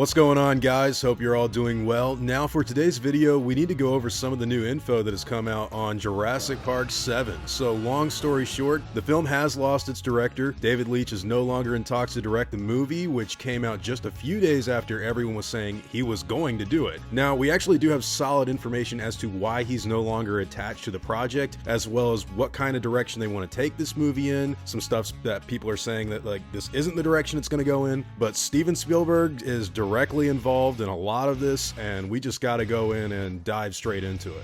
What's going on, guys? Hope you're all doing well. Now for today's video, we need to go over some of the new info that has come out on Jurassic Park 7. So long story short, the film has lost its director. David Leitch is no longer in talks to direct the movie, which came out just a few days after everyone was saying he was going to do it. Now, we actually do have solid information as to why he's no longer attached to the project, as well as what kind of direction they want to take this movie in. Some stuff that people are saying that like this isn't the direction it's going to go in, but Steven Spielberg is directly involved in a lot of this, and we just got to go in and dive straight into it.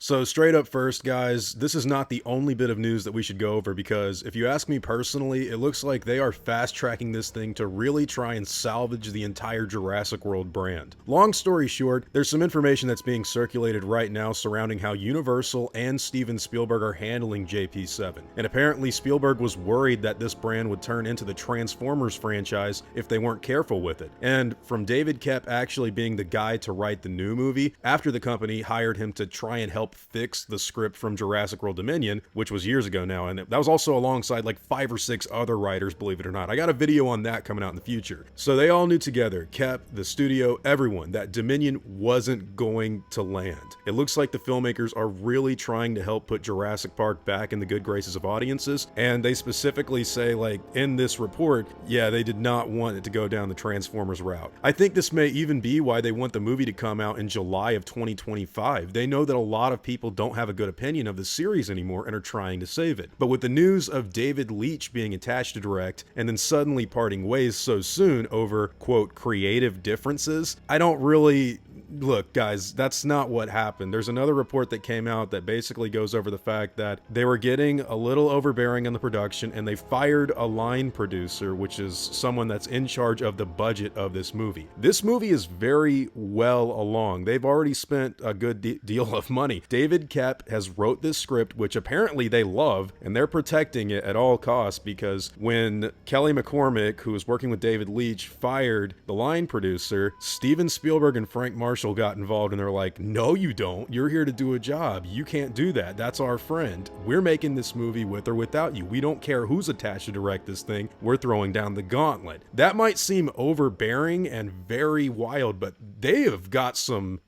So straight up first, guys, this is not the only bit of news that we should go over, because if you ask me personally, it looks like they are fast-tracking this thing to really try and salvage the entire Jurassic World brand. Long story short, there's some information that's being circulated right now surrounding how Universal and Steven Spielberg are handling JP7. And apparently Spielberg was worried that this brand would turn into the Transformers franchise if they weren't careful with it. And from David Koepp actually being the guy to write the new movie, after the company hired him to try and help fix the script from Jurassic World Dominion, which was years ago now, and that was also alongside like 5 or 6 other writers, believe it or not. I got a video on that coming out in the future. So they all knew together, Koepp, the studio, everyone, that Dominion wasn't going to land. It looks like the filmmakers are really trying to help put Jurassic Park back in the good graces of audiences, and they specifically say, like, in this report, yeah, they did not want it to go down the Transformers route. I think this may even be why they want the movie to come out in July of 2025. They know that a lot of people don't have a good opinion of the series anymore and are trying to save it. But with the news of David Leitch being attached to direct and then suddenly parting ways so soon over, quote, creative differences, I don't really... Look, guys, that's not what happened. There's another report that came out that basically goes over the fact that they were getting a little overbearing on the production and they fired a line producer, which is someone that's in charge of the budget of this movie. This movie is very well along. They've already spent a good deal of money. David Koepp has wrote this script, which apparently they love, and they're protecting it at all costs, because when Kelly McCormick, who was working with David Leitch, fired the line producer, Steven Spielberg and Frank Marshall got involved, and they're like, no, you don't. You're here to do a job. You can't do that. That's our friend. We're making this movie with or without you. We don't care who's attached to direct this thing. We're throwing down the gauntlet. That might seem overbearing and very wild, but they've got some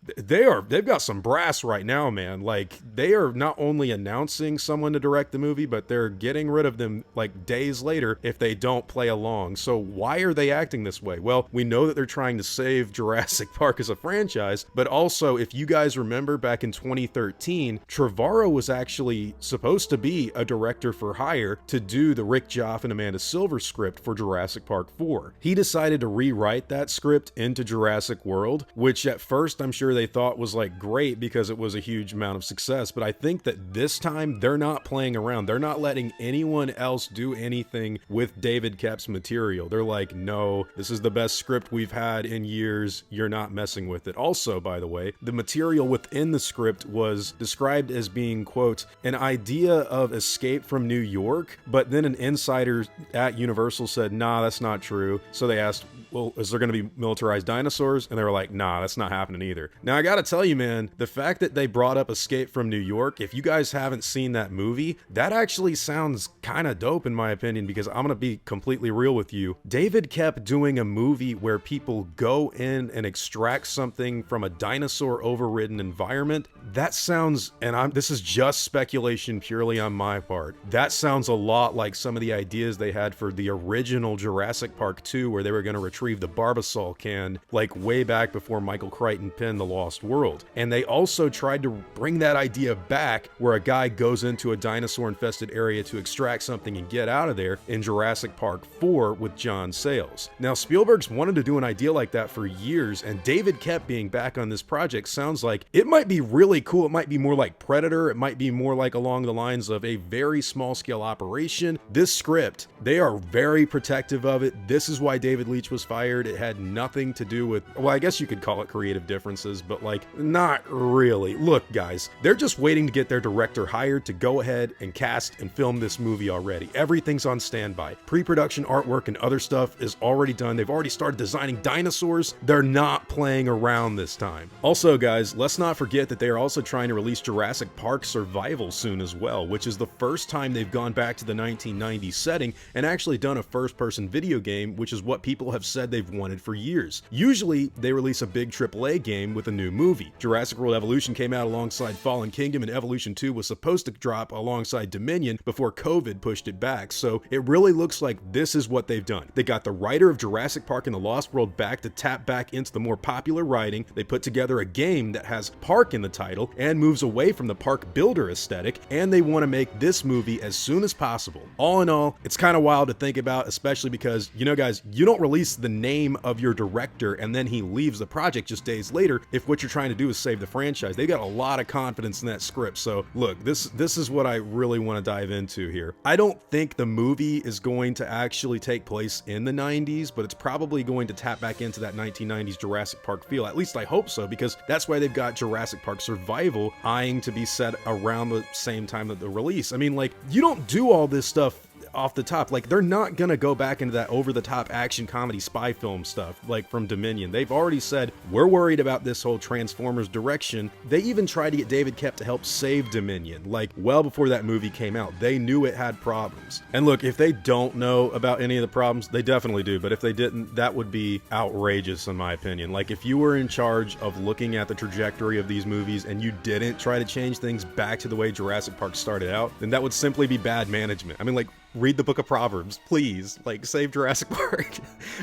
brass right now, man. Like, they are not only announcing someone to direct the movie, but they're getting rid of them like days later if they don't play along. So why are they acting this way? Well, we know that they're trying to save Jurassic Park as a franchise, but also, if you guys remember back in 2013, Trevorrow was actually supposed to be a director for hire to do the Rick Joff and Amanda Silver script for Jurassic Park 4. He decided to rewrite that script into Jurassic World, which at first I'm sure they thought was like great because it was a huge amount of success, but I think that this time they're not playing around. They're not letting anyone else do anything with David Koepp's material. They're like, no, this is the best script we've had in years. You're not messing with it. Also, by the way, the material within the script was described as being, quote, an idea of escape from New York, but then an insider at Universal said, nah, that's not true. So they asked, well, is there going to be militarized dinosaurs? And they were like, nah, that's not happening either. Now, I gotta tell you, man, the fact that they brought up Escape from New York, if you guys haven't seen that movie, that actually sounds kind of dope in my opinion, because I'm gonna be completely real with you. David Koepp doing a movie where people go in and extract something from a dinosaur overridden environment, that sounds, and this is just speculation purely on my part, that sounds a lot like some of the ideas they had for the original Jurassic Park 2, where they were going to retrieve the Barbasol can, like way back before Michael Crichton penned The Lost World. And they also tried to bring that idea back, where a guy goes into a dinosaur infested area to extract something and get out of there, in Jurassic Park 4 with John Sayles. Now, Spielberg's wanted to do an idea like that for years, and David Koepp being back on this project sounds like it might be really cool. It might be more like Predator. It might be more like along the lines of a very small scale operation. This script, they are very protective of it. This is why David Leitch was fired. It had nothing to do with, well, I guess you could call it creative differences, but like, not really. Look, guys, they're just waiting to get their director hired to go ahead and cast and film this movie already. Everything's on standby. Pre-production artwork and other stuff is already done. They've already started designing dinosaurs. They're not playing around around this time. Also guys, let's not forget that they are also trying to release Jurassic Park Survival soon as well, which is the first time they've gone back to the 1990s setting and actually done a first-person video game, which is what people have said they've wanted for years. Usually, they release a big AAA game with a new movie. Jurassic World Evolution came out alongside Fallen Kingdom, and Evolution 2 was supposed to drop alongside Dominion before COVID pushed it back, so it really looks like this is what they've done. They got the writer of Jurassic Park and the Lost World back to tap back into the more popular writing. They put together a game that has park in the title and moves away from the park builder aesthetic, and they want to make this movie as soon as possible. All in all, it's kind of wild to think about, especially because, you know guys, you don't release the name of your director and then he leaves the project just days later if what you're trying to do is save the franchise. They got a lot of confidence in that script. So look, this is what I really want to dive into here. I don't think the movie is going to actually take place in the 90s, but it's probably going to tap back into that 1990s Jurassic Park feel. At least I hope so, because that's why they've got Jurassic Park Survival eyeing to be set around the same time that the release. I mean, like, you don't do all this stuff off the top. Like, they're not gonna go back into that over-the-top action comedy spy film stuff like from Dominion. They've already said, we're worried about this whole Transformers direction. They even tried to get David Koepp to help save Dominion, like, well before that movie came out. They knew it had problems. And look, if they don't know about any of the problems, they definitely do, but if they didn't, that would be outrageous in my opinion. Like, if you were in charge of looking at the trajectory of these movies and you didn't try to change things back to the way Jurassic Park started out, then that would simply be bad management. I mean, like, read the book of Proverbs, please. Like, save Jurassic Park.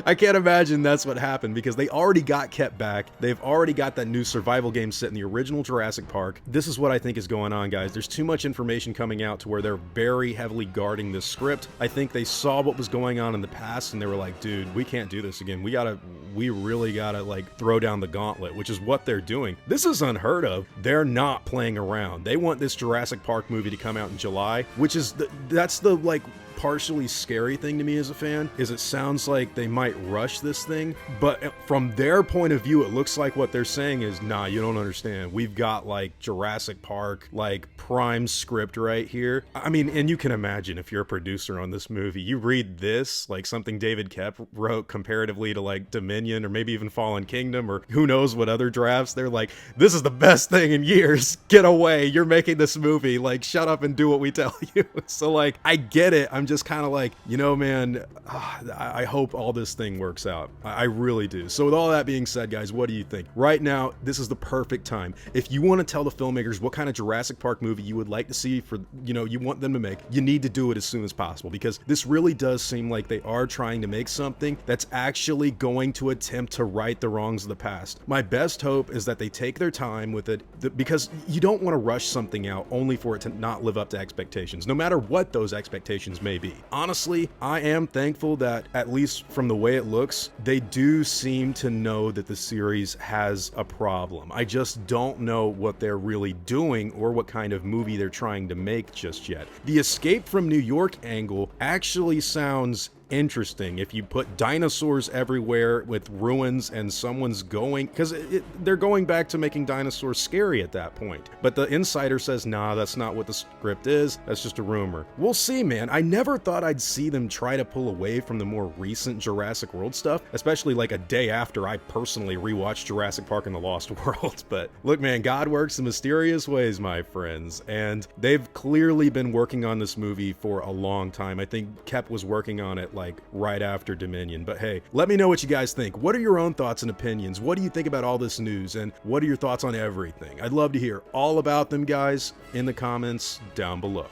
I can't imagine that's what happened, because they already got kept back. They've already got that new survival game set in the original Jurassic Park. This is what I think is going on, guys. There's too much information coming out to where they're very heavily guarding this script. I think they saw what was going on in the past and they were like, dude, we can't do this again. We really gotta, like, throw down the gauntlet, which is what they're doing. This is unheard of. They're not playing around. They want this Jurassic Park movie to come out in July, which is that's the like partially scary thing to me as a fan, is it sounds like they might rush this thing, but from their point of view, it looks like what they're saying is, nah, you don't understand. We've got like Jurassic Park, like prime script right here. I mean, and you can imagine if you're a producer on this movie, you read this, like something David Koepp wrote comparatively to like Dominion or maybe even Fallen Kingdom or who knows what other drafts, they're like, this is the best thing in years. Get away. You're making this movie. Like, shut up and do what we tell you. So like, I get it. I'm just kind of like, you know, man, I hope all this thing works out. I really do. So with all that being said, guys, what do you think? Right now, this is the perfect time. If you want to tell the filmmakers what kind of Jurassic Park movie you would like to see for, you know, you want them to make, you need to do it as soon as possible, because this really does seem like they are trying to make something that's actually going to attempt to right the wrongs of the past. My best hope is that they take their time with it, because you don't want to rush something out only for it to not live up to expectations, no matter what those expectations may be. Honestly, I am thankful that, at least from the way it looks, they do seem to know that the series has a problem. I just don't know what they're really doing or what kind of movie they're trying to make just yet. The Escape from New York angle actually sounds interesting if you put dinosaurs everywhere with ruins and someone's going, because they're going back to making dinosaurs scary at that point, but the insider says, nah, that's not what the script is, that's just a rumor. We'll see, man. I never thought I'd see them try to pull away from the more recent Jurassic World stuff, especially like a day after I personally rewatched Jurassic Park and the Lost World. But look, man, God works in mysterious ways, my friends, and they've clearly been working on this movie for a long time. I think Koepp was working on it like right after Dominion. But hey, let me know what you guys think. What are your own thoughts and opinions? What do you think about all this news, and what are your thoughts on everything? I'd love to hear all about them, guys, in the comments down below.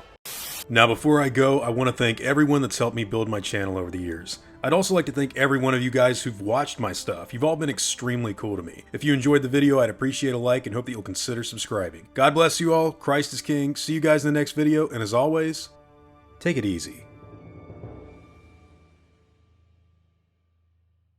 Now, before I go, I want to thank everyone that's helped me build my channel over the years. I'd also like to thank every one of you guys who've watched my stuff. You've all been extremely cool to me. If you enjoyed the video, I'd appreciate a like and hope that you'll consider subscribing. God bless you all. Christ is King. See you guys in the next video, and as always, take it easy.